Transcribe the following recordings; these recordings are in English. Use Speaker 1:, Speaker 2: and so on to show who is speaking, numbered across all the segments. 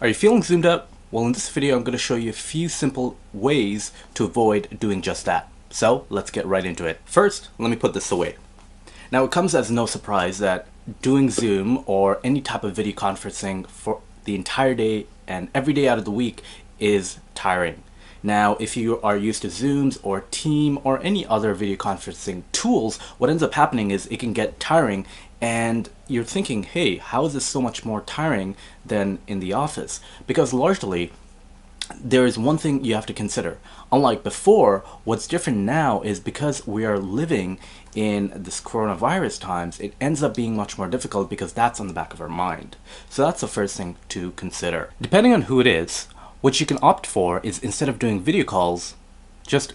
Speaker 1: Are you feeling zoomed out? Well, in this video, I'm going to show you a few simple ways to avoid doing just that. So let's get right into it. First, let me put this away. Now, it comes as no surprise that doing Zoom or any type of video conferencing for the entire day and every day out of the week is tiring. Now, if you are used to Zooms or Team or any other video conferencing tools, what ends up happening is it can get tiring and you're thinking, hey, how is this so much more tiring than in the office? Because largely, there is one thing you have to consider. Unlike before, what's different now is because we are living in this coronavirus times, it ends up being much more difficult because that's on the back of our mind. So that's the first thing to consider. Depending on who it is, what you can opt for is instead of doing video calls, just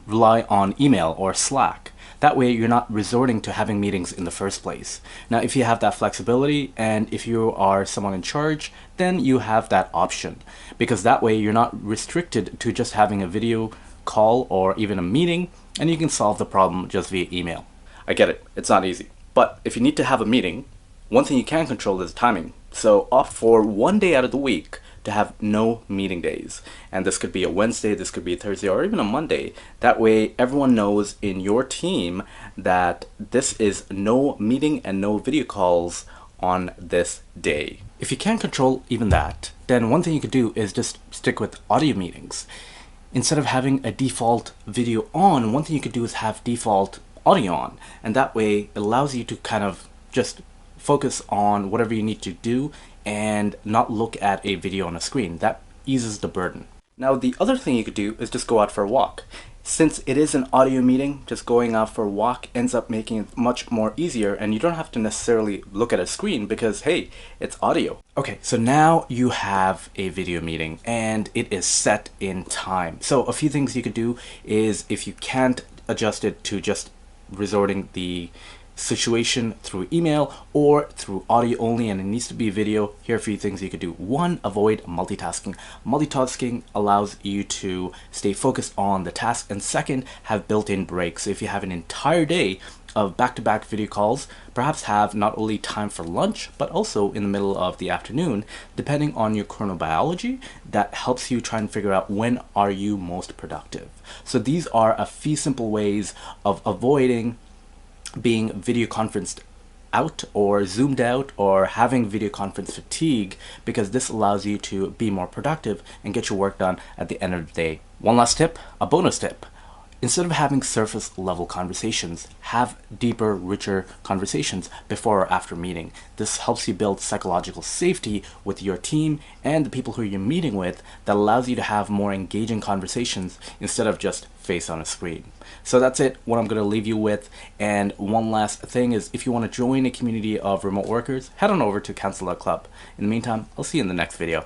Speaker 1: rely on email or Slack. That way you're not resorting to having meetings in the first place. Now, if you have that flexibility and if you are someone in charge, then you have that option. Because that way you're not restricted to just having a video call or even a meeting, and you can solve the problem just via email. I get it, it's not easy. But if you need to have a meeting, one thing you can control is timing. So opt for one day out of the week to have no meeting days. And this could be a Wednesday, this could be a Thursday, or even a Monday. That way everyone knows in your team that this is no meeting and no video calls on this day. If you can't control even that, then one thing you could do is just stick with audio meetings. Instead of having a default video on, one thing you could do is have default audio on. And that way it allows you to kind of just focus on whatever you need to do and not look at a video on a screen. That eases the burden. Now, the other thing you could do is just go out for a walk. Since it is an audio meeting, just going out for a walk ends up making it much more easier, and you don't have to necessarily look at a screen because, hey, it's audio. Okay, so now you have a video meeting and it is set in time. So a few things you could do is, if you can't adjust it to just resorting the situation through email or through audio only and it needs to be video, here are a few things you could do. One, avoid multitasking. Multitasking allows you to stay focused on the task, and second, have built-in breaks. So if you have an entire day of back-to-back video calls, perhaps have not only time for lunch but also in the middle of the afternoon, depending on your chronobiology. That helps you try and figure out when are you most productive. So these are a few simple ways of avoiding being video conferenced out or zoomed out or having video conference fatigue, because this allows you to be more productive and get your work done at the end of the day. One last tip, a bonus tip. Instead of having surface level conversations, have deeper, richer conversations before or after meeting. This helps you build psychological safety with your team and the people who you're meeting with, that allows you to have more engaging conversations instead of just face on a screen. So that's it, what I'm going to leave you with. And one last thing is, if you want to join a community of remote workers, head on over to Council.Club. In the meantime, I'll see you in the next video.